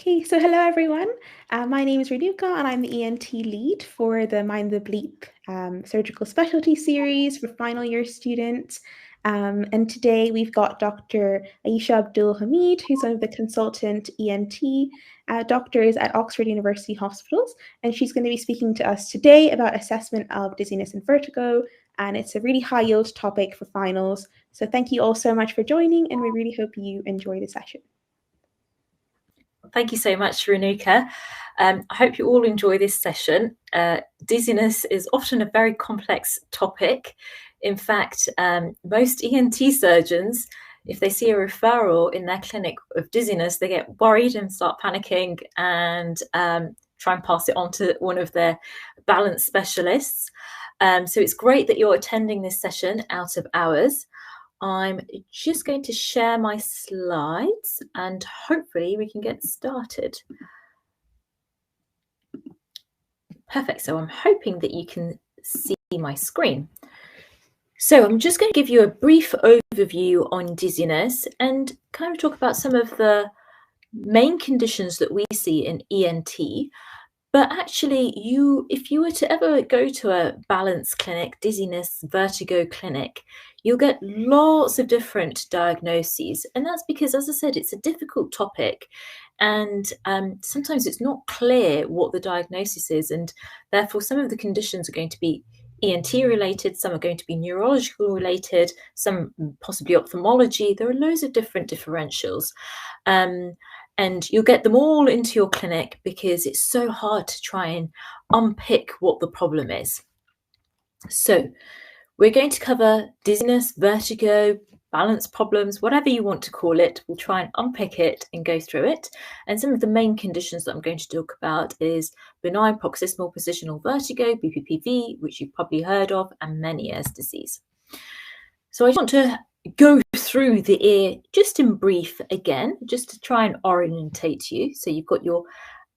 Okay, so hello everyone. My name is Renuka and I'm the ENT lead for the Mind the Bleep surgical specialty series for final year students. And today we've got Dr. Aisha Abdul Hamid, who's one of the consultant ENT doctors at Oxford University Hospitals. And she's going to be speaking to us today about assessment of dizziness and vertigo. And it's a really high yield topic for finals. So thank you all so much for joining, and we really hope you enjoy the session. Thank you so much, Renuka. I hope you all enjoy this session. Dizziness is often a very complex topic. In fact, most ENT surgeons, if they see a referral in their clinic of dizziness, they get worried and start panicking and try and pass it on to one of their balance specialists. So it's great that you're attending this session out of hours. I'm just going to share my slides and hopefully we can get started. Perfect. So I'm hoping that you can see my screen. So I'm just going to give you a brief overview on dizziness and kind of talk about some of the main conditions that we see in ENT. But actually, if you were to ever go to a balance clinic, dizziness, vertigo clinic, you'll get lots of different diagnoses. And that's because, as I said, it's a difficult topic. And sometimes it's not clear what the diagnosis is. And therefore, some of the conditions are going to be ENT related, some are going to be neurological related, some possibly ophthalmology. There are loads of different differentials. And you'll get them all into your clinic because it's so hard to try and unpick what the problem is. So we're going to cover dizziness, vertigo, balance problems, whatever you want to call it. We'll try and unpick it and go through it. And some of the main conditions that I'm going to talk about is benign paroxysmal positional vertigo, BPPV, which you've probably heard of, and Meniere's disease. So I want to go through the ear just in brief again, just to try and orientate you. So you've got your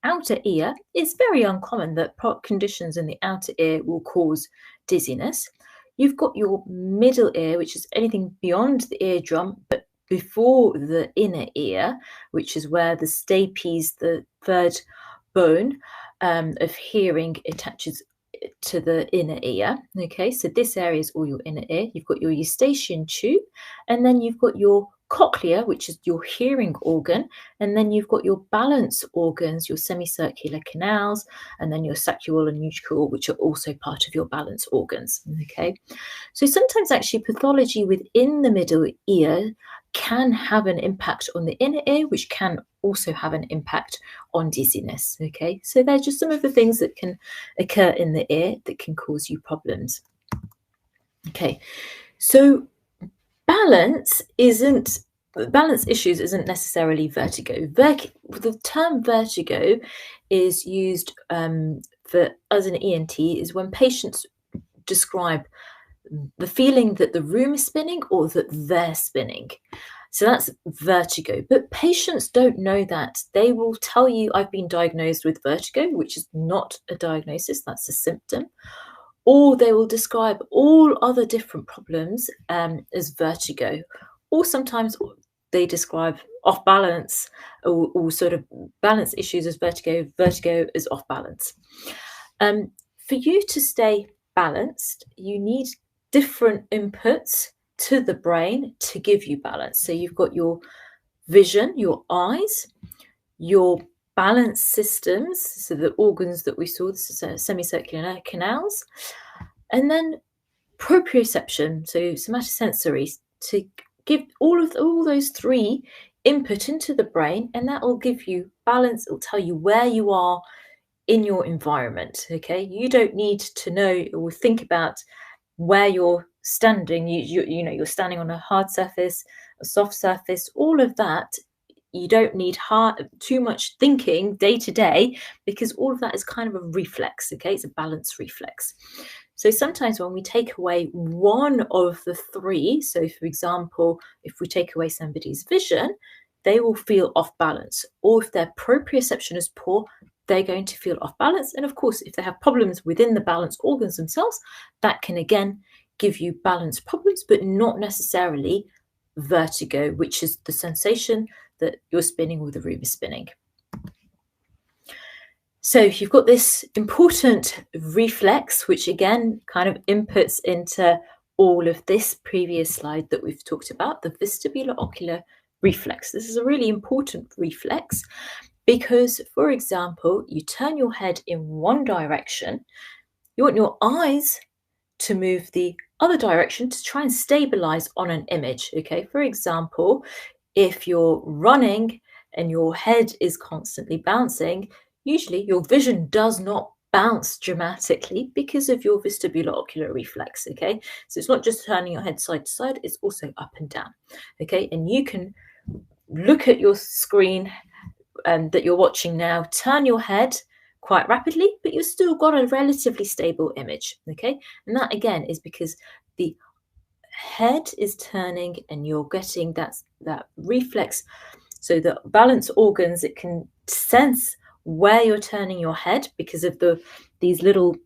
outer ear. It's very uncommon that conditions in the outer ear will cause dizziness. You've got your middle ear, which is anything beyond the eardrum, but before the inner ear, which is where the stapes, the third bone of hearing, attaches to the inner ear. Okay, so this area is all your inner ear. You've got your eustachian tube, and then you've got your cochlea, which is your hearing organ, and then you've got your balance organs, your semicircular canals, and then your sacral and nuchal, which are also part of your balance organs. Okay, so sometimes actually pathology within the middle ear can have an impact on the inner ear, which can also have an impact on dizziness. Okay, so they're just some of the things that can occur in the ear that can cause you problems. Okay, so balance issues isn't necessarily vertigo. The term vertigo is used for us in ENT is when patients describe the feeling that the room is spinning or that they're spinning. So that's vertigo. But patients don't know that. They will tell you, I've been diagnosed with vertigo, which is not a diagnosis, that's a symptom. Or they will describe all other different problems as vertigo. Or sometimes they describe off balance or sort of balance issues as vertigo, vertigo as off balance. For you to stay balanced, you need different inputs to the brain to give you balance. So you've got your vision, your eyes, your balance systems, so the organs that we saw, the semicircular canals, and then proprioception, so somatosensory, to give all those three input into the brain, and that will give you balance. It'll tell you where you are in your environment. Okay, you don't need to know or think about where you're standing. You know, you're standing on a hard surface, a soft surface, all of that. You don't need too much thinking day to day, because all of that is kind of a reflex. Okay, it's a balance reflex. So sometimes when we take away one of the three, so for example, if we take away somebody's vision, they will feel off balance. Or if their proprioception is poor, they're going to feel off balance. And of course, if they have problems within the balance organs themselves, that can again give you balance problems, but not necessarily vertigo, which is the sensation that you're spinning or the room is spinning. So you've got this important reflex, which again kind of inputs into all of this previous slide that we've talked about, the vestibulo-ocular reflex. This is a really important reflex because, for example, you turn your head in one direction, you want your eyes to move the other direction to try and stabilize on an image. Okay, for example, if you're running and your head is constantly bouncing, usually your vision does not bounce dramatically because of your vestibulo-ocular reflex. Okay, so it's not just turning your head side to side, it's also up and down. Okay, and you can look at your screen that you're watching now, turn your head quite rapidly, but you've still got a relatively stable image. Okay, and that again is because the head is turning and you're getting that reflex. So the balance organs, it can sense where you're turning your head because of these little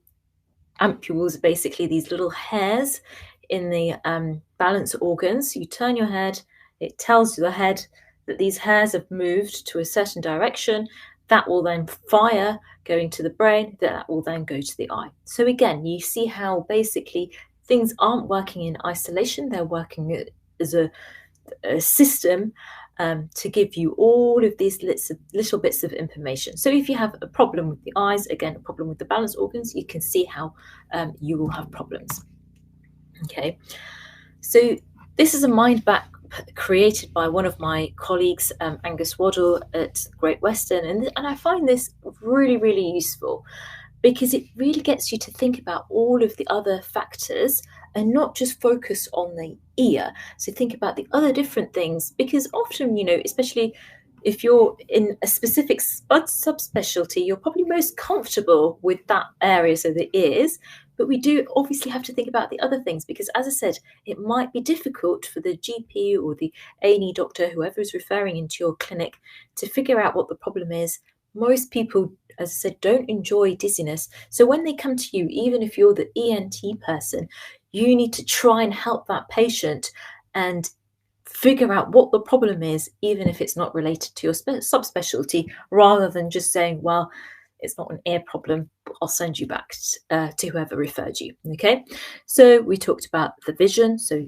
ampules, basically these little hairs in the balance organs. You turn your head, it tells the head that these hairs have moved to a certain direction. That will then fire going to the brain, that will then go to the eye. So again, you see how basically things aren't working in isolation, they're working as a system to give you all of these little bits of information. So if you have a problem with the eyes, again, a problem with the balance organs, you can see how you will have problems. Okay, so this is a mind map created by one of my colleagues, Angus Waddle at Great Western, and I find this really, really useful because it really gets you to think about all of the other factors and not just focus on the ear. So think about the other different things, because often, especially if you're in a specific subspecialty, you're probably most comfortable with that area, so the ears. But we do obviously have to think about the other things because, as I said, it might be difficult for the GP or the A&E doctor, whoever is referring into your clinic, to figure out what the problem is. Most people, as I said, don't enjoy dizziness. So when they come to you, even if you're the ENT person, you need to try and help that patient and figure out what the problem is, even if it's not related to your subspecialty, rather than just saying, well, it's not an ear problem, I'll send you back to whoever referred you. Okay, so we talked about the vision. So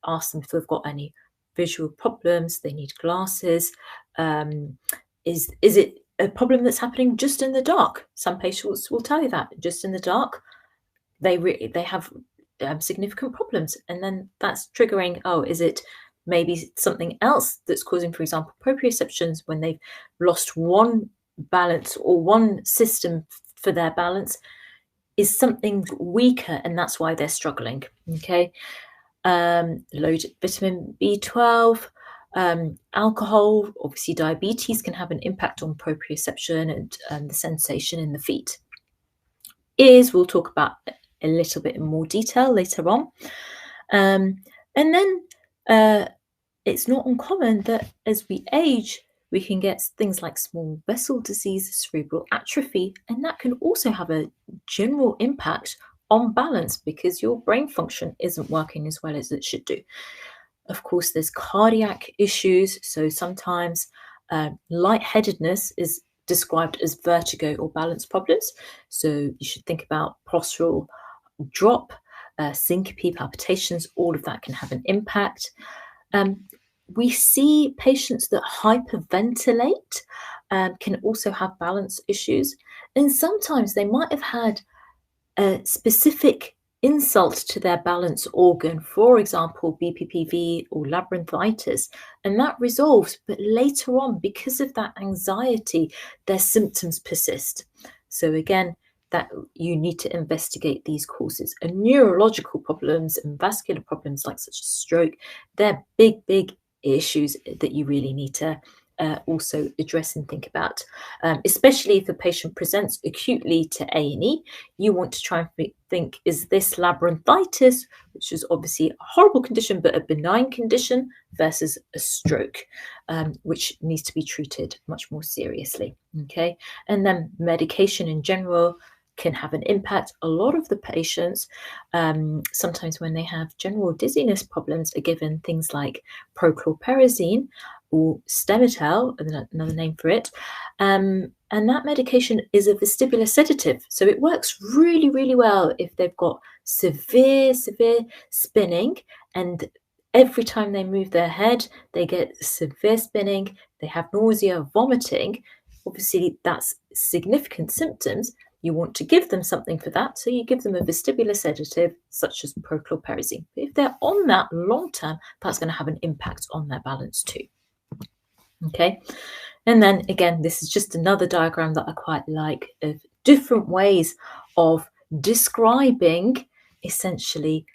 ask them if they've got any visual problems, they need glasses. Is it a problem that's happening just in the dark? Some patients will tell you that just in the dark, they have significant problems, and then that's triggering. Oh, is it maybe something else that's causing, for example, proprioceptions when they've lost one balance or one system for their balance? Is something weaker, and that's why they're struggling. Okay, low vitamin B12. Alcohol, obviously diabetes can have an impact on proprioception and the sensation in the feet. Ears we'll talk about a little bit in more detail later on. And then it's not uncommon that as we age, we can get things like small vessel disease, cerebral atrophy, and that can also have a general impact on balance because your brain function isn't working as well as it should do. Of course, there's cardiac issues. So sometimes lightheadedness is described as vertigo or balance problems. So you should think about postural drop, syncope, palpitations, all of that can have an impact. We see patients that hyperventilate can also have balance issues. And sometimes they might have had a specific insult to their balance organ, for example, BPPV or labyrinthitis, and that resolves, but later on, because of that anxiety, their symptoms persist. So again, that you need to investigate these causes. And neurological problems and vascular problems like such as stroke, they're big issues that you really need to also address and think about, especially if the patient presents acutely to A&E. You want to try and think, is this labyrinthitis, which is obviously a horrible condition, but a benign condition, versus a stroke, which needs to be treated much more seriously. Okay, and then medication in general can have an impact. A lot of the patients, sometimes when they have general dizziness problems, are given things like prochlorperazine or Stemetel, another name for it, And that medication is a vestibular sedative. So it works really, really well if they've got severe spinning, and every time they move their head, they get severe spinning, they have nausea, vomiting. Obviously, that's significant symptoms. You want to give them something for that, so you give them a vestibular sedative such as prochlorperazine. But if they're on that long term, that's going to have an impact on their balance too. Okay, and then again, this is just another diagram that I quite like of different ways of describing essentially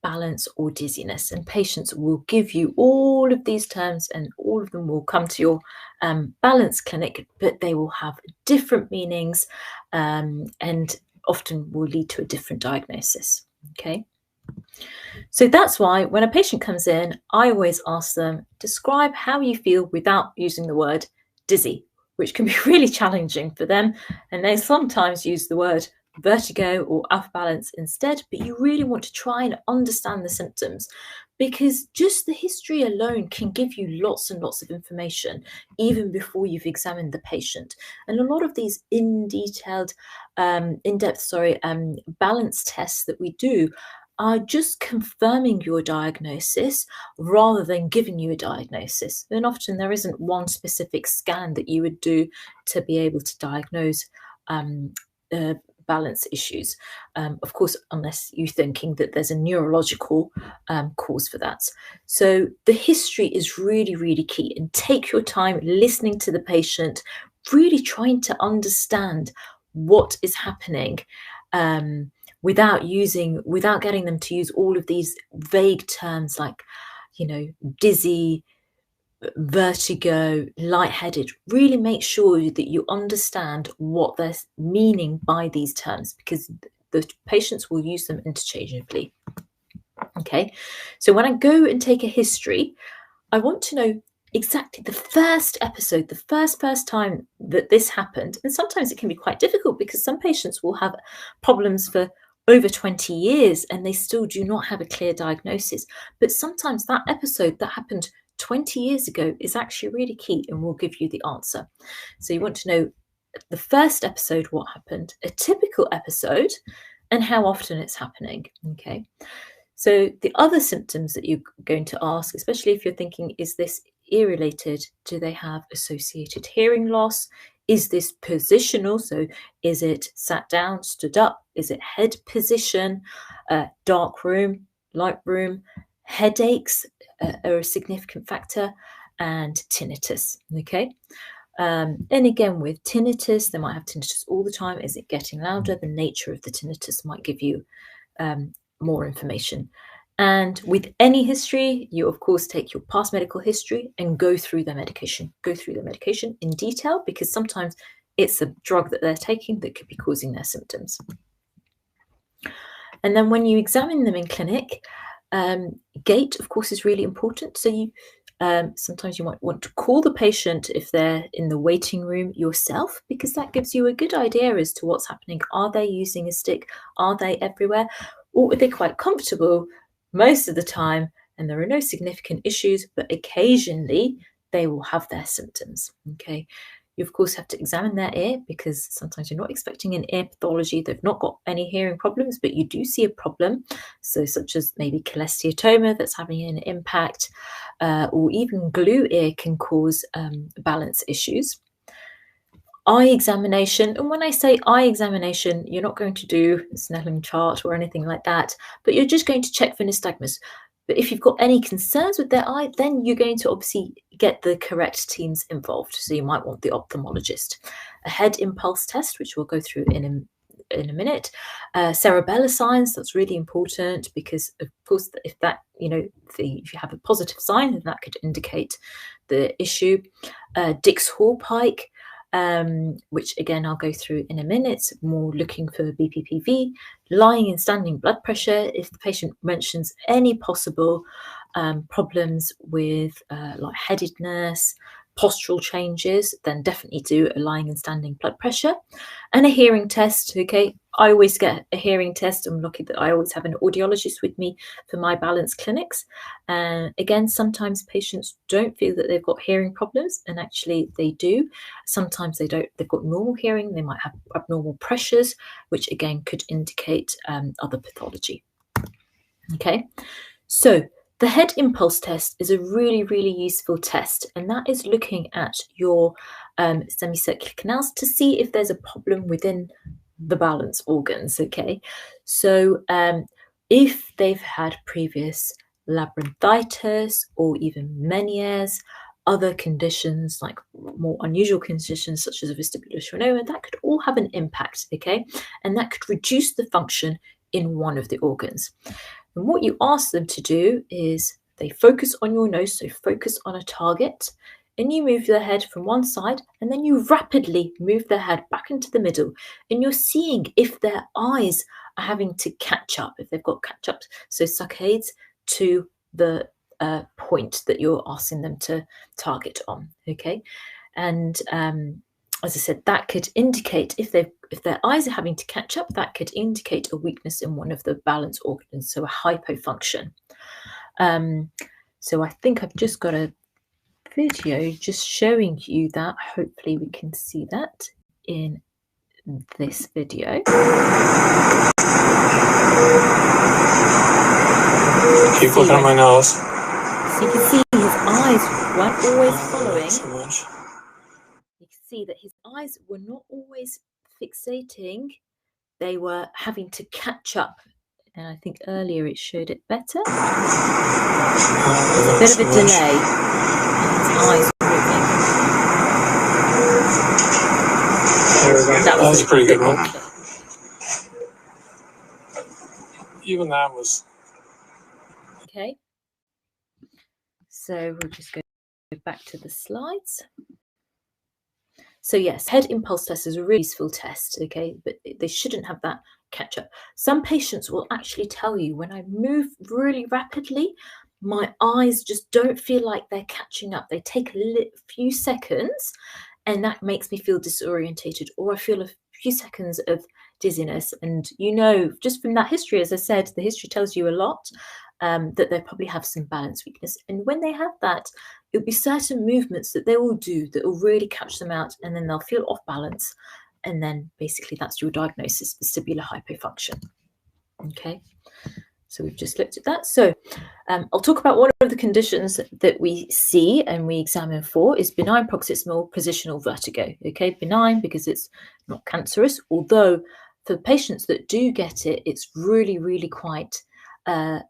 balance or dizziness, and patients will give you all of these terms and all of them will come to your balance clinic, but they will have different meanings and often will lead to a different diagnosis. Okay, so that's why when a patient comes in, I always ask them, describe how you feel without using the word dizzy, which can be really challenging for them, and they sometimes use the word vertigo or off balance instead, but you really want to try and understand the symptoms, because just the history alone can give you lots and lots of information even before you've examined the patient. And a lot of these in-depth balance tests that we do are just confirming your diagnosis rather than giving you a diagnosis. And often there isn't one specific scan that you would do to be able to diagnose balance issues, of course, unless you're thinking that there's a neurological cause for that. So the history is really, really key, and take your time listening to the patient, really trying to understand what is happening without getting them to use all of these vague terms like, dizzy, vertigo, lightheaded. Really make sure that you understand what they're meaning by these terms, because the patients will use them interchangeably. Okay, so when I go and take a history, I want to know exactly the first episode, the first time that this happened. And sometimes it can be quite difficult because some patients will have problems for over 20 years and they still do not have a clear diagnosis. But sometimes that episode that happened 20 years ago is actually really key and will give you the answer. So you want to know the first episode, what happened, a typical episode, and how often it's happening. Okay. So the other symptoms that you're going to ask, especially if you're thinking, is this ear-related? Do they have associated hearing loss? Is this positional? So is it sat down, stood up? Is it head position? Dark room, light room? Headaches are a significant factor, and tinnitus. Okay. And again, with tinnitus, they might have tinnitus all the time. Is it getting louder? The nature of the tinnitus might give you more information. And with any history, you of course take your past medical history and go through their medication. Go through their medication in detail, because sometimes it's a drug that they're taking that could be causing their symptoms. And then when you examine them in clinic, gait, of course, is really important. So you sometimes you might want to call the patient if they're in the waiting room yourself, because that gives you a good idea as to what's happening. Are they using a stick? Are they everywhere? Or are they quite comfortable most of the time and there are no significant issues, but occasionally they will have their symptoms? Okay. You, of course, have to examine their ear, because sometimes you're not expecting an ear pathology. They've not got any hearing problems, but you do see a problem. So such as maybe cholesteatoma that's having an impact, or even glue ear can cause balance issues. Eye examination, and when I say eye examination, you're not going to do a Snelling chart or anything like that, but you're just going to check for nystagmus. But if you've got any concerns with their eye, then you're going to obviously get the correct teams involved. So you might want the ophthalmologist. A head impulse test, which we'll go through in a minute. Cerebellar signs, that's really important, because of course if that, if you have a positive sign, then that could indicate the issue. Dix-Hallpike, which again I'll go through in a minute, more looking for BPPV. Lying and standing blood pressure, if the patient mentions any possible problems with lightheadedness, postural changes, then definitely do a lying and standing blood pressure. And a hearing test, okay, I always get a hearing test. I'm lucky that I always have an audiologist with me for my balance clinics. Again, sometimes patients don't feel that they've got hearing problems, and actually they do. Sometimes they don't. They've got normal hearing. They might have abnormal pressures, which again could indicate other pathology. Okay, so the head impulse test is a really, really useful test, and that is looking at your semicircular canals to see if there's a problem within the balance organs. Okay, so if they've had previous labyrinthitis or even Meniere's, other conditions like more unusual conditions such as a vestibular schwannoma, that could all have an impact. Okay, and that could reduce the function in one of the organs. And what you ask them to do is they focus on your nose, so focus on a target, and you move their head from one side, and then you rapidly move their head back into the middle, and you're seeing if their eyes are having to catch up, if they've got catch up, so saccades to the point that you're asking them to target on. Okay, and as I said, that could indicate if their eyes are having to catch up, that could indicate a weakness in one of the balance organs, so a hypofunction. So I think I've just got a video just showing you that. Hopefully we can see that in this video. Keep looking at my nose. So you can see his eyes weren't always following. You can see that his eyes were not always fixating. They were having to catch up. And I think earlier it showed it better. There's a bit of a delay. His eyes were moving. That was a pretty good one. Even that was... Okay. So we'll just go back to the slides. So yes, head impulse test is a really useful test, okay, but they shouldn't have that catch up. Some patients will actually tell you, when I move really rapidly, my eyes just don't feel like they're catching up. They take a few seconds, and that makes me feel disorientated, or I feel a few seconds of dizziness. And you know, just from that history, as I said, the history tells you a lot, that they probably have some balance weakness. And when they have that, it'll be certain movements that they will do that will really catch them out, and then they'll feel off balance. And then basically that's your diagnosis, vestibular hypofunction. Okay, so we've just looked at that. So I'll talk about one of the conditions that we see and we examine for is benign paroxysmal positional vertigo. Okay, benign because it's not cancerous, although for patients that do get it, it's really, really quite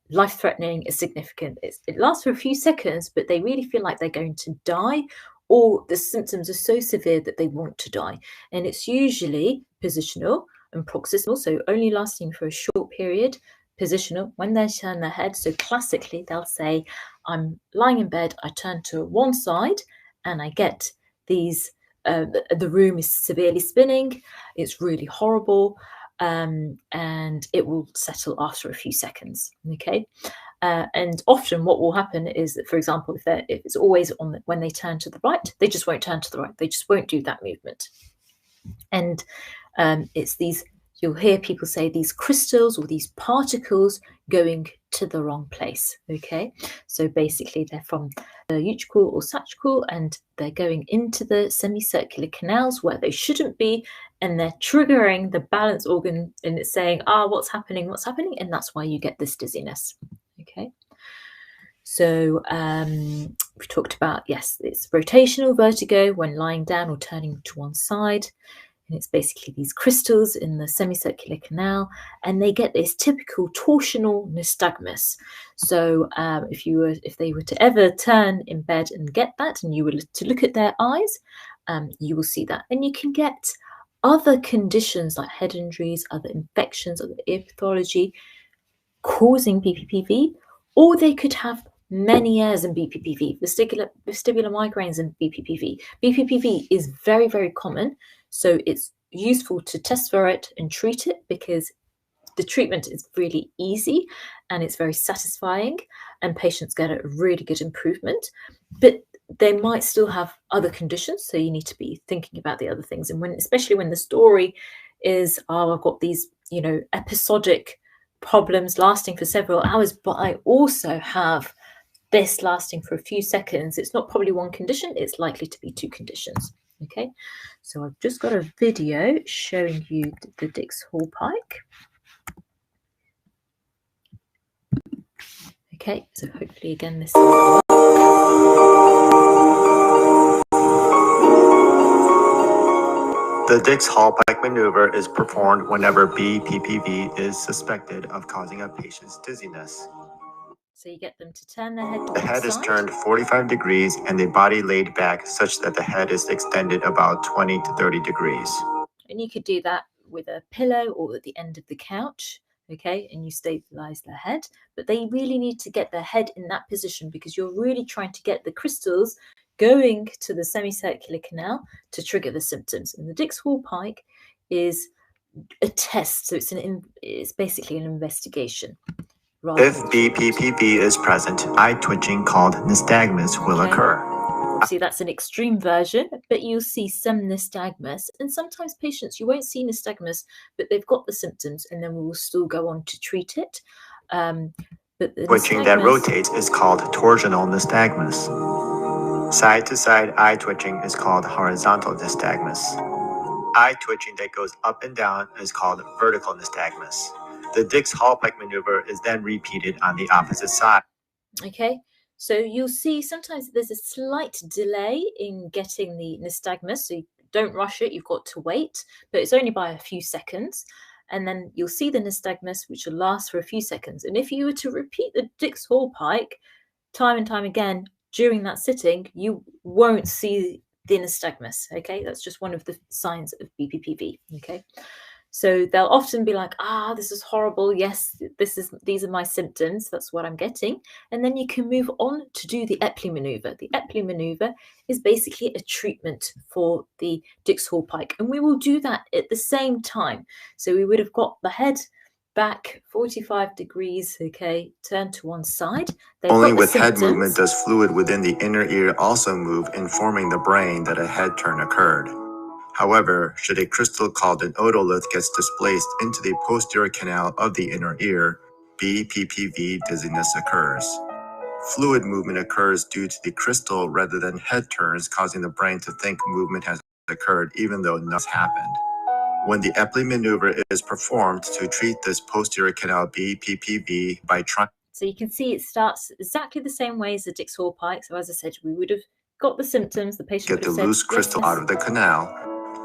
life-threatening, is significant. It lasts for a few seconds, but they really feel like they're going to die, or the symptoms are so severe that they want to die. And it's usually positional and paroxysmal, so only lasting for a short period. Positional, when they turn their head, so classically they'll say, I'm lying in bed, I turn to one side, and I get these, the room is severely spinning, it's really horrible, and it will settle after a few seconds. Okay, and often what will happen is that, for example, if it's always on when they turn to the right, they just won't turn to the right. They just won't do that movement. And it's these, you'll hear people say, these crystals or these particles going to the wrong place. Okay, so basically they're from the utricle or satricle, and they're going into the semicircular canals where they shouldn't be, and they're triggering the balance organ, and it's saying, what's happening, and that's why you get this dizziness. Okay, so we talked about, yes, it's rotational vertigo when lying down or turning to one side. And it's basically these crystals in the semicircular canal, and they get this typical torsional nystagmus. So if they were to ever turn in bed and get that, and you were to look at their eyes, you will see that. And you can get other conditions like head injuries, other infections, other ear pathology causing BPPV, or they could have Meniere's and BPPV, vestibular migraines and BPPV. BPPV is very, very common. So it's useful to test for it and treat it, because the treatment is really easy and it's very satisfying, and patients get a really good improvement. But they might still have other conditions, so you need to be thinking about the other things. And especially when the story is, oh, I've got these, episodic problems lasting for several hours, but I also have this lasting for a few seconds. It's not probably one condition, it's likely to be two conditions. Okay, so I've just got a video showing you the Dix-Hallpike. Okay, so hopefully again this will work. The Dix-Hallpike maneuver is performed whenever BPPV is suspected of causing a patient's dizziness. So you get them to turn their head to The one head is side. turned 45 degrees and the body laid back such that the head is extended about 20 to 30 degrees. And you could do that with a pillow or at the end of the couch, okay, and you stabilize their head. But they really need to get their head in that position because you're really trying to get the crystals going to the semicircular canal to trigger the symptoms. And the Dix-Hallpike is a test, so it's basically an investigation. If BPPV is present, eye twitching called nystagmus will occur. See, that's an extreme version, but you'll see some nystagmus. And sometimes patients, you won't see nystagmus, but they've got the symptoms, and then we will still go on to treat it. But the twitching that rotates is called torsional nystagmus. Side-to-side eye twitching is called horizontal nystagmus. Eye twitching that goes up and down is called vertical nystagmus. The Dix-Hallpike maneuver is then repeated on the opposite side. Okay, so you'll see sometimes there's a slight delay in getting the nystagmus, so you don't rush it, you've got to wait, but it's only by a few seconds. And then you'll see the nystagmus, which will last for a few seconds. And if you were to repeat the Dix-Hallpike time and time again during that sitting, you won't see the nystagmus. Okay, that's just one of the signs of BPPV. Okay, so they'll often be like, this is horrible. Yes, these are my symptoms. That's what I'm getting. And then you can move on to do the Epley maneuver. The Epley maneuver is basically a treatment for the Dix-Hallpike. And we will do that at the same time. So we would have got the head back 45 degrees, okay, turned to one side. Only with head movement does fluid within the inner ear also move, informing the brain that a head turn occurred. However, should a crystal called an otolith gets displaced into the posterior canal of the inner ear, BPPV dizziness occurs. Fluid movement occurs due to the crystal rather than head turns, causing the brain to think movement has occurred even though nothing happened. When the Epley maneuver is performed to treat this posterior canal BPPV by trying... So you can see it starts exactly the same way as the Dix-Hallpike. So as I said, we would have got the symptoms, the patient would have said, loose crystal out of the canal.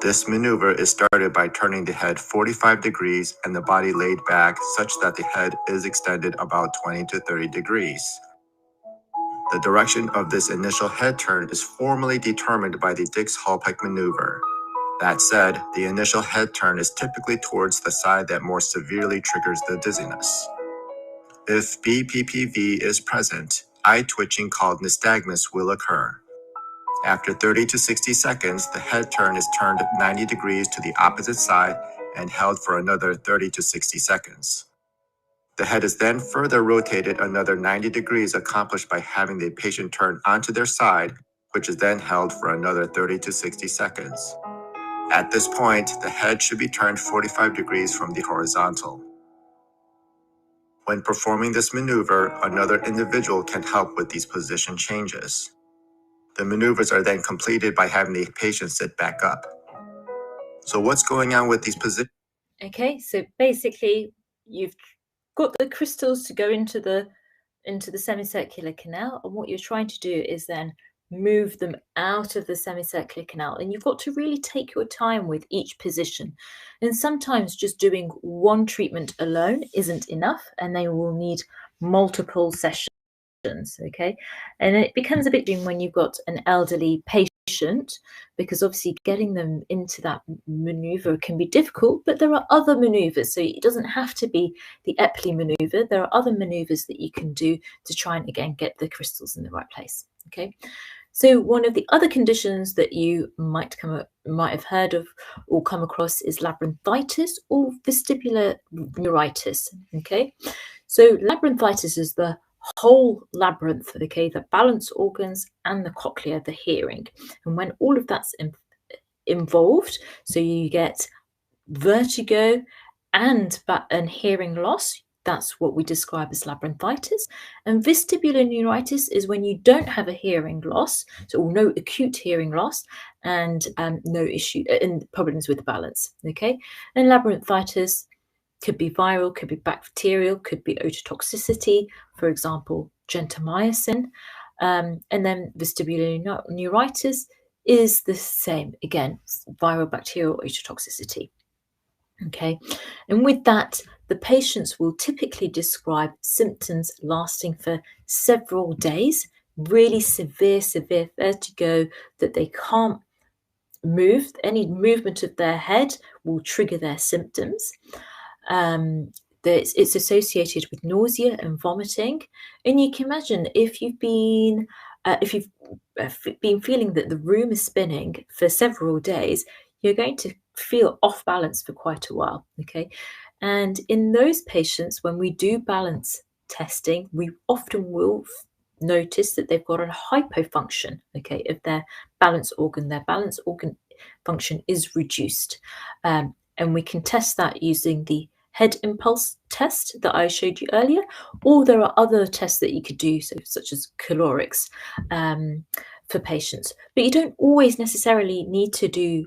This maneuver is started by turning the head 45 degrees and the body laid back such that the head is extended about 20 to 30 degrees. The direction of this initial head turn is formally determined by the Dix-Hallpike maneuver. That said, the initial head turn is typically towards the side that more severely triggers the dizziness. If BPPV is present, eye twitching called nystagmus will occur. After 30 to 60 seconds, the head turn is turned 90 degrees to the opposite side and held for another 30 to 60 seconds. The head is then further rotated another 90 degrees, accomplished by having the patient turn onto their side, which is then held for another 30 to 60 seconds. At this point, the head should be turned 45 degrees from the horizontal. When performing this maneuver, another individual can help with these position changes. The maneuvers are then completed by having the patient sit back up. So what's going on with these positions? Okay, so basically you've got the crystals to go into the semicircular canal, and what you're trying to do is then move them out of the semicircular canal, and you've got to really take your time with each position. And sometimes just doing one treatment alone isn't enough, and they will need multiple sessions. Okay, and it becomes a bit different when you've got an elderly patient, because obviously getting them into that maneuver can be difficult, but there are other maneuvers. So it doesn't have to be the Epley maneuver. There are other maneuvers that you can do to try and again get the crystals in the right place. Okay, so one of the other conditions that you might have heard of or come across is labyrinthitis or vestibular neuritis. Okay, so labyrinthitis is the whole labyrinth, okay, the balance organs and the cochlea, the hearing. And when all of that's involved, so you get vertigo and hearing loss, that's what we describe as labyrinthitis. And vestibular neuritis is when you don't have a hearing loss, so no acute hearing loss, and no issue and problems with the balance. Okay, and labyrinthitis could be viral, could be bacterial, could be ototoxicity, for example, gentamicin. And then vestibular neuritis is the same, again, viral, bacterial, ototoxicity. Okay, and with that, the patients will typically describe symptoms lasting for several days, really severe vertigo that they can't move. Any movement of their head will trigger their symptoms. It's associated with nausea and vomiting, and you can imagine if you've been feeling that the room is spinning for several days, you're going to feel off balance for quite a while. Okay, and in those patients, when we do balance testing, we often will notice that they've got a hypofunction, okay, of their balance organ. Their balance organ function is reduced, and we can test that using the head impulse test that I showed you earlier, or there are other tests that you could do, such as calorics for patients. But you don't always necessarily need to do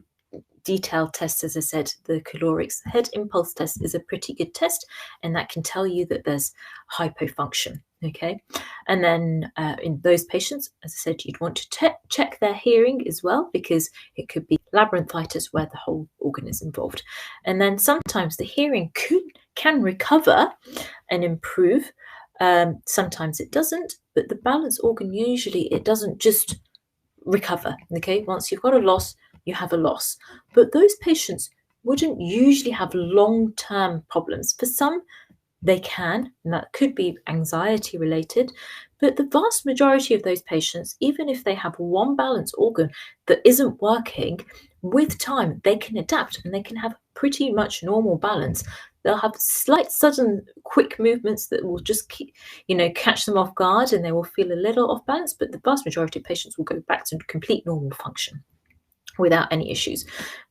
detailed tests. As I said, the calorics head impulse test is a pretty good test, and that can tell you that there's hypofunction. Okay, and then in those patients, as I said, you'd want to check their hearing as well, because it could be labyrinthitis where the whole organ is involved. And then sometimes the hearing can recover and improve. Sometimes it doesn't, but the balance organ, usually it doesn't just recover. Okay, once you've got a loss, you have a loss. But those patients wouldn't usually have long-term problems. For some, they can, and that could be anxiety related, but the vast majority of those patients, even if they have one balance organ that isn't working, with time they can adapt and they can have pretty much normal balance. They'll have slight, sudden, quick movements that will just catch them off guard, and they will feel a little off balance, but the vast majority of patients will go back to complete normal function without any issues.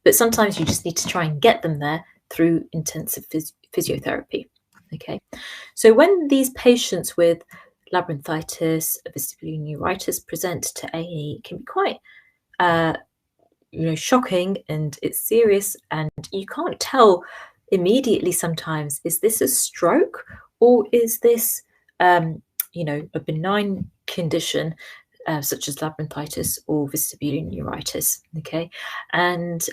But sometimes you just need to try and get them there through intensive physiotherapy. Okay, so when these patients with labyrinthitis, vestibular neuritis present to A&E, it can be quite shocking, and it's serious, and you can't tell immediately sometimes, is this a stroke or is this a benign condition such as labyrinthitis or vestibular neuritis. Okay, and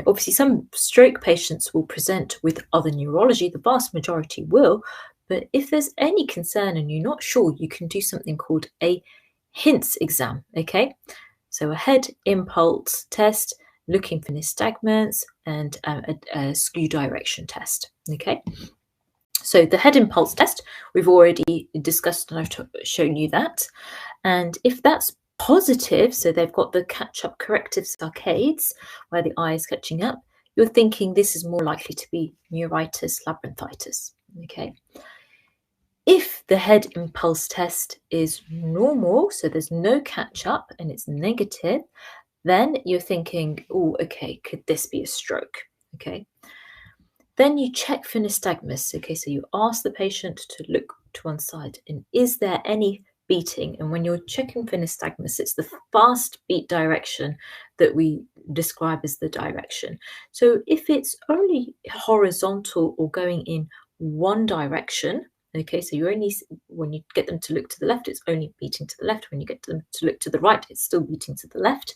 obviously some stroke patients will present with other neurology, the vast majority will, but if there's any concern and you're not sure, you can do something called a HINTS exam. Okay, so a head impulse test looking for nystagmus, and a skew direction test. Okay, so the head impulse test we've already discussed, and I've shown you that. And if that's positive, so they've got the catch-up corrective saccades where the eye is catching up, you're thinking this is more likely to be neuritis, labyrinthitis. Okay. If the head impulse test is normal, so there's no catch-up and it's negative, then you're thinking, oh, okay, could this be a stroke? Okay. Then you check for nystagmus. Okay, so you ask the patient to look to one side, and is there any beating? And when you're checking for nystagmus, it's the fast beat direction that we describe as the direction. So if it's only horizontal or going in one direction, okay, so when you get them to look to the left, it's only beating to the left. When you get them to look to the right, it's still beating to the left.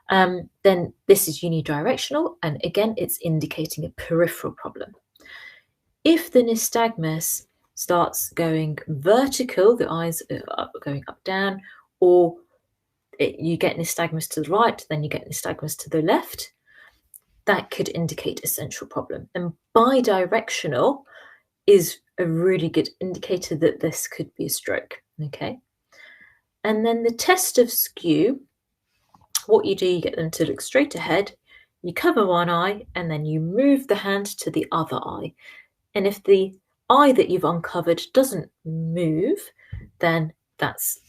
Then this is unidirectional, and again, it's indicating a peripheral problem. If the nystagmus starts going vertical, the eyes are going up, down, or you get nystagmus to the right, then you get nystagmus to the left, that could indicate a central problem. And bidirectional is a really good indicator that this could be a stroke. Okay, and then the test of skew, what you do, you get them to look straight ahead, you cover one eye, and then you move the hand to the other eye. And if the eye that you've uncovered doesn't move, then that's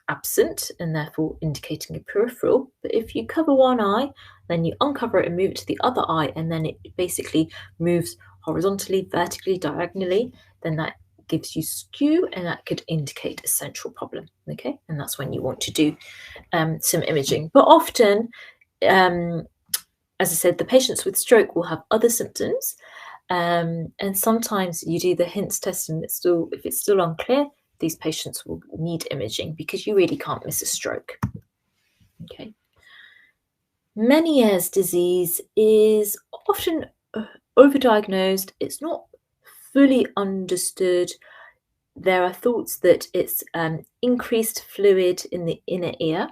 absent and therefore indicating a peripheral. But if you cover one eye, then you uncover it and move it to the other eye, and then it basically moves horizontally, vertically, diagonally, then that gives you skew, and that could indicate a central problem. Okay, and that's when you want to do some imaging. But often, as I said, the patients with stroke will have other symptoms, and sometimes you do the HINTS test, and if it's still unclear, these patients will need imaging because you really can't miss a stroke. Okay. Meniere's disease is often overdiagnosed. It's not fully understood. There are thoughts that it's increased fluid in the inner ear.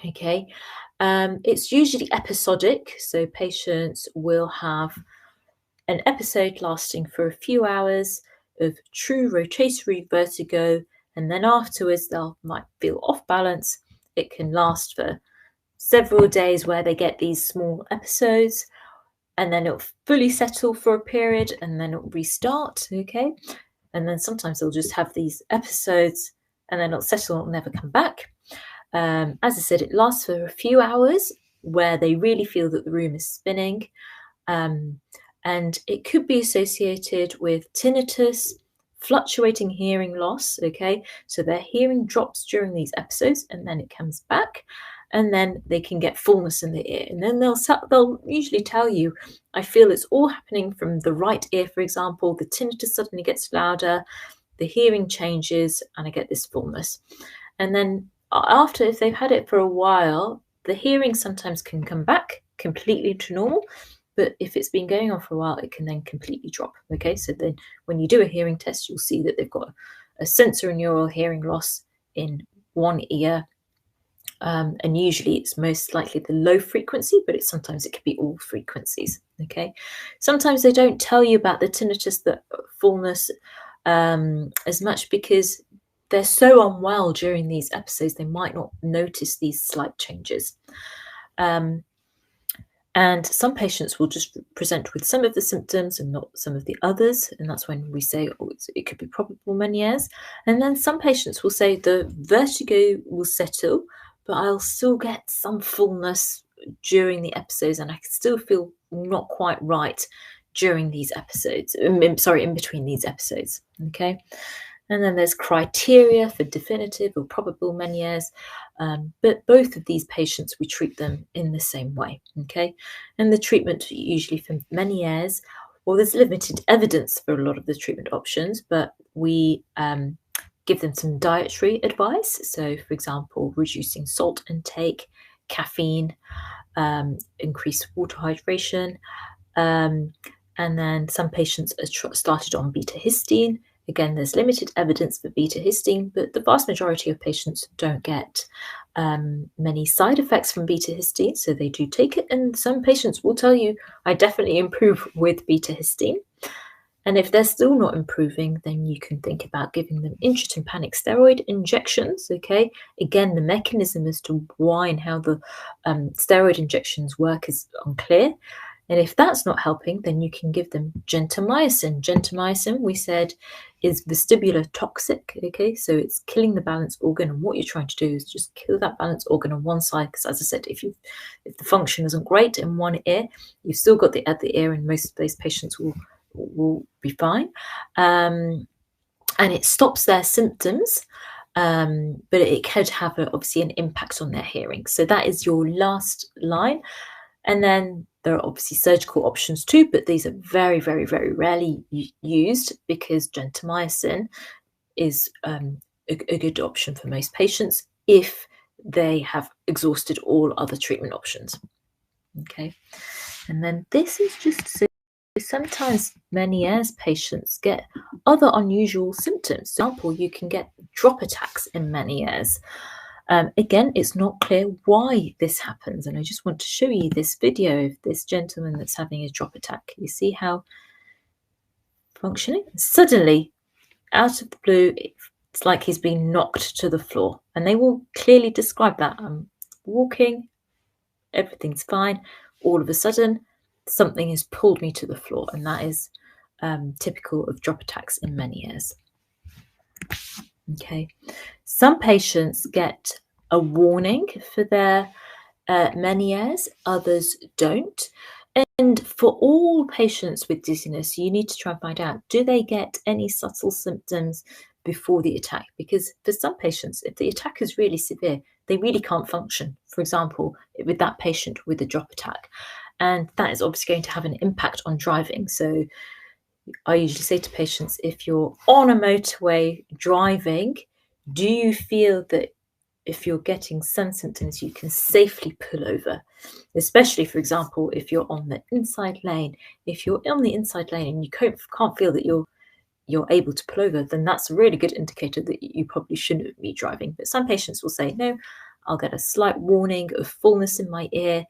Okay, it's usually episodic, so patients will have an episode lasting for a few hours of true rotatory vertigo, and then afterwards they might feel off balance. It can last for several days where they get these small episodes, and then it'll fully settle for a period, and then it'll restart. Okay, and then sometimes they'll just have these episodes, and then it'll settle and it'll never come back. As I said, it lasts for a few hours where they really feel that the room is spinning, and it could be associated with tinnitus, fluctuating hearing loss. Okay, so their hearing drops during these episodes, and then it comes back, and then they can get fullness in the ear, and then they'll usually tell you, I feel it's all happening from the right ear, for example. The tinnitus suddenly gets louder, the hearing changes, and I get this fullness. And then after, if they've had it for a while, the hearing sometimes can come back completely to normal, but if it's been going on for a while, it can then completely drop. Okay, so then when you do a hearing test, you'll see that they've got a sensorineural hearing loss in one ear, and usually it's most likely the low frequency, but sometimes it could be all frequencies. Okay, sometimes they don't tell you about the tinnitus, the fullness, as much because they're so unwell during these episodes, they might not notice these slight changes. And some patients will just present with some of the symptoms and not some of the others. And that's when we say, oh, it could be probable Meniere's. And then some patients will say the vertigo will settle, but I'll still get some fullness during the episodes, and I can still feel not quite right during these episodes. In between these episodes. Okay. And then there's criteria for definitive or probable Meniere's, but both of these patients, we treat them in the same way, okay? And the treatment usually for Meniere's, well, there's limited evidence for a lot of the treatment options, but we give them some dietary advice. So, for example, reducing salt intake, caffeine, increased water hydration, and then some patients are started on beta-histine. Again, there's limited evidence for beta-histine, but the vast majority of patients don't get many side effects from beta-histine, so they do take it. And some patients will tell you, I definitely improve with beta-histine. And if they're still not improving, then you can think about giving them intratympanic steroid injections. Okay, again, the mechanism as to why and how the steroid injections work is unclear. And if that's not helping, then you can give them gentamicin. Gentamicin, we said, is vestibular toxic. Okay, so it's killing the balance organ, and what you're trying to do is just kill that balance organ on one side. Because, as I said, if the function isn't great in one ear, you've still got the other ear, and most of those patients will be fine. And it stops their symptoms, but it could have obviously an impact on their hearing. So that is your last line. And then there are obviously surgical options too, but these are very, very, very rarely used because gentamicin is a good option for most patients if they have exhausted all other treatment options. Okay, and then this is just so sometimes Meniere's patients get other unusual symptoms. For example, you can get drop attacks in Meniere's. Again, it's not clear why this happens, and I just want to show you this video of this gentleman that's having a drop attack. You see how functioning? Suddenly, out of the blue, it's like he's been knocked to the floor, and they will clearly describe that. I'm walking, everything's fine. All of a sudden, something has pulled me to the floor, and that is typical of drop attacks in Meniere's. Okay, some patients get a warning for their Meniere's, others don't. And for all patients with dizziness, you need to try and find out, do they get any subtle symptoms before the attack? Because for some patients, if the attack is really severe, they really can't function. For example, with that patient with a drop attack. And that is obviously going to have an impact on driving. So I usually say to patients, if you're on a motorway driving, do you feel that if you're getting some symptoms, you can safely pull over? Especially, for example, if you're on the inside lane. If you're on the inside lane and you can't feel that you're able to pull over, then that's a really good indicator that you probably shouldn't be driving. But some patients will say, no, I'll get a slight warning of fullness in my ear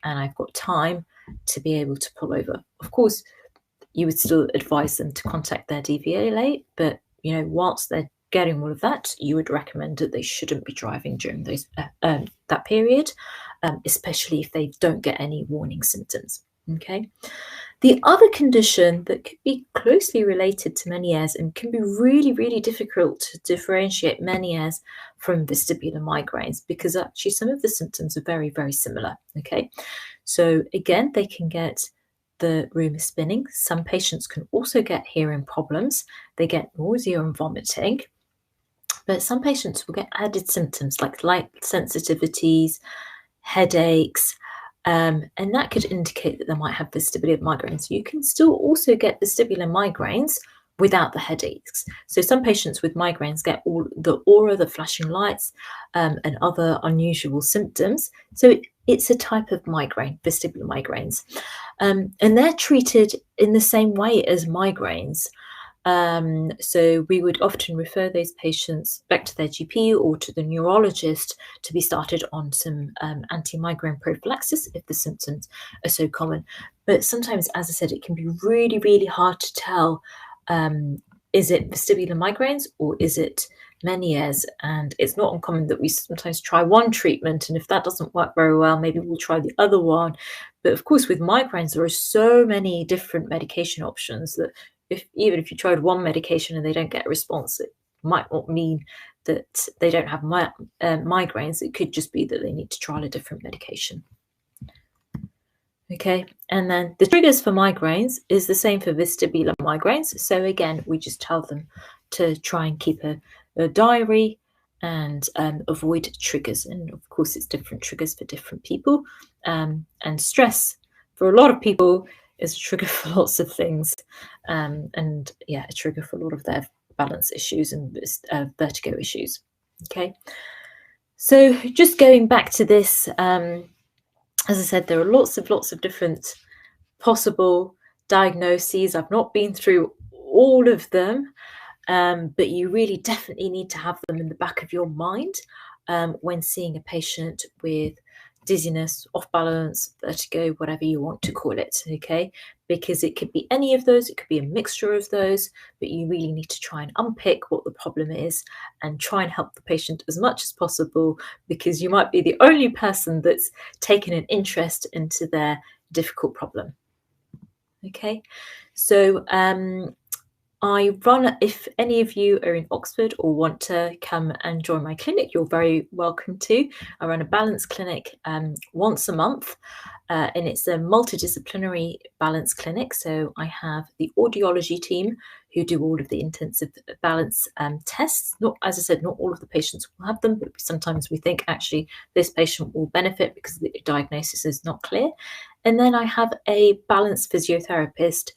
and I've got time to be able to pull over. Of course, you would still advise them to contact their DVLA, but whilst they're getting all of that, you would recommend that they shouldn't be driving during those that period, especially if they don't get any warning symptoms. Okay. The other condition that could be closely related to Meniere's and can be really, really difficult to differentiate Meniere's from vestibular migraines, because actually some of the symptoms are very, very similar. Okay. So again, they can get the room is spinning. Some patients can also get hearing problems. They get nausea and vomiting. But some patients will get added symptoms like light sensitivities, headaches, and that could indicate that they might have vestibular migraines. You can still also get vestibular migraines without the headaches. So some patients with migraines get all the aura, the flashing lights, and other unusual symptoms. So it's a type of migraine, vestibular migraines. And they're treated in the same way as migraines. So we would often refer those patients back to their GP or to the neurologist to be started on some anti-migraine prophylaxis if the symptoms are so common. But sometimes, as I said, it can be really, really hard to tell, is it vestibular migraines or is it Meniere's? And it's not uncommon that we sometimes try one treatment, and if that doesn't work very well, maybe we'll try the other one. But of course, with migraines, there are so many different medication options that even if you tried one medication and they don't get a response, it might not mean that they don't have migraines. It could just be that they need to trial a different medication. Okay, and then the triggers for migraines is the same for vestibular migraines. So again, we just tell them to try and keep a diary and avoid triggers. And of course, it's different triggers for different people. And stress for a lot of people is a trigger for lots of things. And yeah, a trigger for a lot of their balance issues and vertigo issues. Okay, so just going back to this, as I said, there are lots of different possible diagnoses. I've not been through all of them, but you really definitely need to have them in the back of your mind when seeing a patient with dizziness, off balance, vertigo, whatever you want to call it, okay? Because it could be any of those, it could be a mixture of those, but you really need to try and unpick what the problem is and try and help the patient as much as possible, because you might be the only person that's taken an interest into their difficult problem. Okay, so I run, if any of you are in Oxford or want to come and join my clinic, you're very welcome to. I run a balance clinic once a month, and it's a multidisciplinary balance clinic. So I have the audiology team who do all of the intensive balance tests. Not, as I said, not all of the patients will have them, but sometimes we think actually this patient will benefit because the diagnosis is not clear. And then I have a balance physiotherapist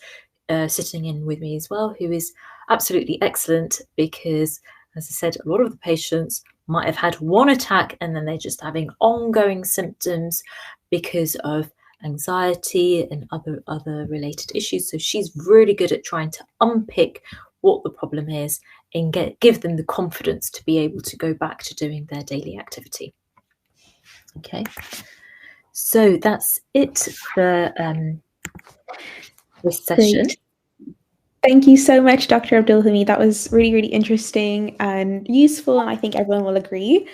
sitting in with me as well, who is absolutely excellent because, as I said, a lot of the patients might have had one attack and then they're just having ongoing symptoms because of anxiety and other related issues. So she's really good at trying to unpick what the problem is and give them the confidence to be able to go back to doing their daily activity. Okay, so that's it for this session. Great. Thank you so much, Dr. Abdulhamid. That was really, really interesting and useful, and I think everyone will agree.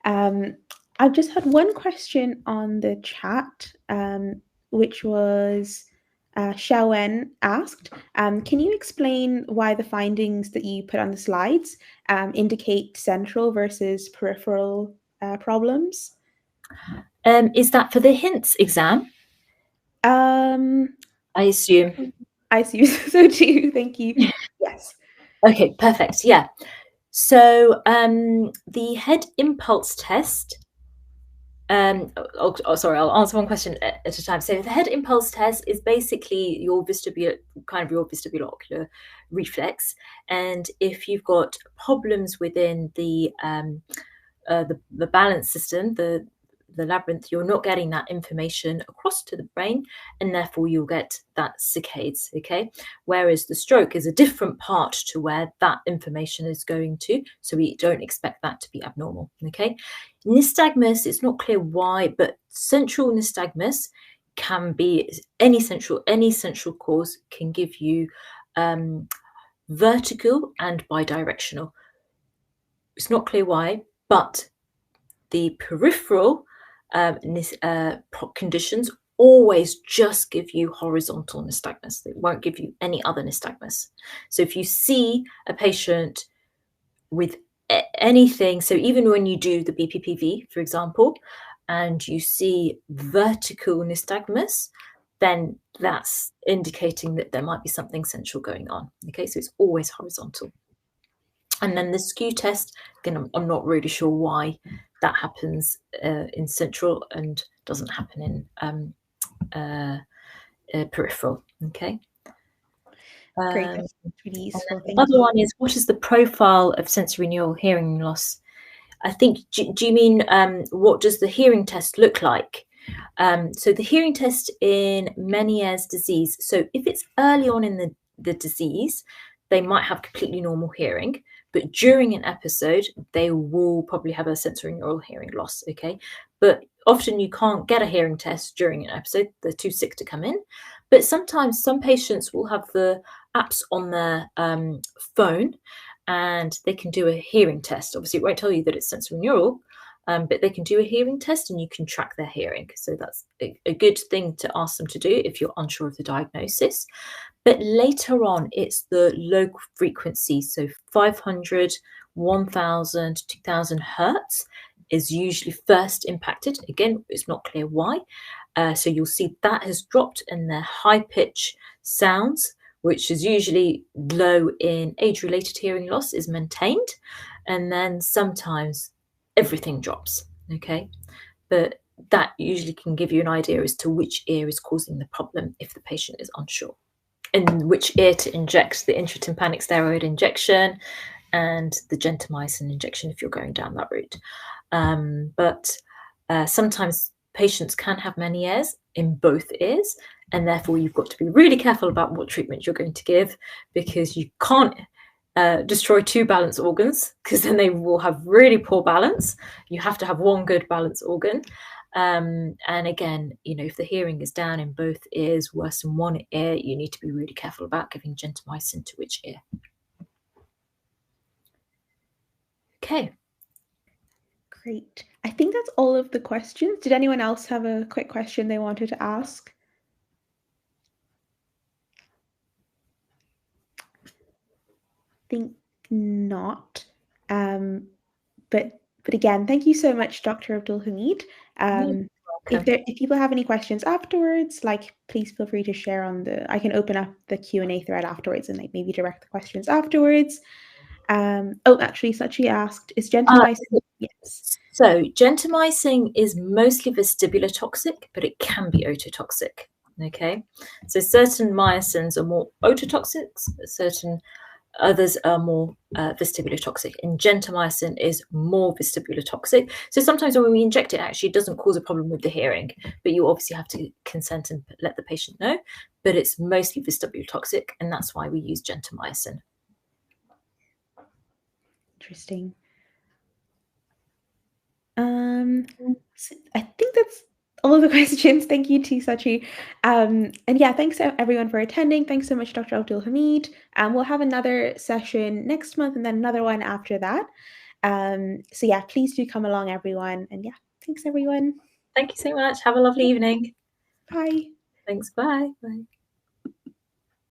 I've just had one question on the chat, which was, Xiaowen asked, can you explain why the findings that you put on the slides indicate central versus peripheral problems? Is that for the hints exam? I assume. I assume so too. Thank you. Yes. Okay, perfect. Yeah. So the head impulse test. Sorry, I'll answer one question at a time. So the head impulse test is basically your vestibulo-ocular reflex, and if you've got problems within the balance system, the labyrinth, you're not getting that information across to the brain, and therefore you'll get that saccades. Okay, whereas the stroke is a different part to where that information is going to, so we don't expect that to be abnormal. Okay, nystagmus, it's not clear why, but central nystagmus can be any central cause can give you vertigo and bidirectional. It's not clear why, but the peripheral conditions always just give you horizontal nystagmus. They won't give you any other nystagmus. So if you see a patient with anything, so even when you do the BPPV, for example, and you see vertical nystagmus, then that's indicating that there might be something central going on. Okay, so it's always horizontal. And then the skew test, again, I'm not really sure why that happens in central and doesn't happen in peripheral. Okay. Great. That's really useful. The other one is, what is the profile of sensory neural hearing loss? I think, do you mean what does the hearing test look like? So the hearing test in Meniere's disease, so if it's early on in the disease, they might have completely normal hearing, but during an episode, they will probably have a sensory neural hearing loss, okay? But often you can't get a hearing test during an episode. They're too sick to come in. But sometimes some patients will have the apps on their phone, and they can do a hearing test. Obviously, it won't tell you that it's sensory neural, but they can do a hearing test and you can track their hearing. So that's a good thing to ask them to do if you're unsure of the diagnosis. But later on, it's the low frequency. So 500, 1000, 2000 hertz is usually first impacted. Again, it's not clear why. So you'll see that has dropped, and the high pitch sounds, which is usually low in age-related hearing loss, is maintained. And then sometimes everything drops, okay? But that usually can give you an idea as to which ear is causing the problem if the patient is unsure, and which ear to inject the intratympanic steroid injection and the gentamicin injection if you're going down that route. But sometimes patients can have Meniere's in both ears, and therefore you've got to be really careful about what treatment you're going to give, because you can't destroy two balance organs, because then they will have really poor balance. You have to have one good balance organ. And again, you know, if the hearing is down in both ears, worse in one ear, you need to be really careful about giving gentamicin to which ear. Okay. Great. I think that's all of the questions. Did anyone else have a quick question they wanted to ask? I think not. But again, thank you so much, Dr. Abdul Hamid. If people have any questions afterwards, like, please feel free to share on I can open up the Q&A thread afterwards and like maybe direct the questions afterwards. Actually, Sachi asked, is gentamicin? Yes. So gentamicin is mostly vestibular toxic, but it can be ototoxic. Okay, so certain mycins are more ototoxic, certain others are more vestibular toxic, and gentamicin is more vestibular toxic. So sometimes when we inject it, actually it doesn't cause a problem with the hearing, but you obviously have to consent and let the patient know. But it's mostly vestibular toxic, and that's why we use gentamicin. Interesting. So I think that's all of the questions. Thank you to Sachi. And yeah, thanks everyone for attending. Thanks so much, Dr. Abdul Hamid. We'll have another session next month and then another one after that. So yeah, please do come along, everyone. And yeah, thanks everyone. Thank you so much. Have a lovely evening. Bye. Thanks. Bye. Bye.